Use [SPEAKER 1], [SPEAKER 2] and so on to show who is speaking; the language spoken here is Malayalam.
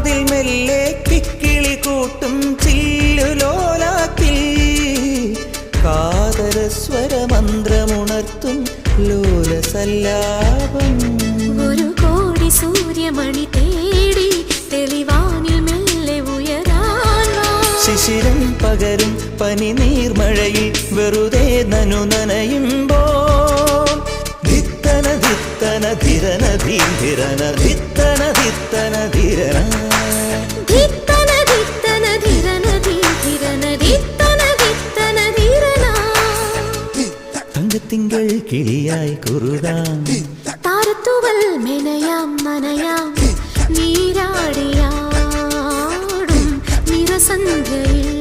[SPEAKER 1] കാതിൽ മെല്ലെ കിക്കിളി കൂട്ടും ചില്ലുലോലാക്കിൽ കാതരസ്വരമന്ത്രമുണർത്തും ലോലസല്ലാപം.
[SPEAKER 2] ഒരു കോടി സൂര്യമണി തേടി തെളിവാനിൽ മെല്ലെ ഉയരാൻ വാ.
[SPEAKER 1] ശിശിരം പകരും പനി നീർമഴയിൽ വെറുതെ നനു നനയുമ്പോൾ ധിത്തന ധിത്തന ധിരന ധീരന ധിത്തന ധിത്തന ധിരന
[SPEAKER 2] ധിത്തന ധിത്തന ധിരന ധീരന ധിത്തന ധിത്തന ധിരന.
[SPEAKER 1] തങ്കത്തിങ്കൾ കിളിയായി കുറുകാം
[SPEAKER 2] താരത്തുവൽ മെനയാം നനയാം നീരാടിയാടും നിറസന്ധ്യയിൽ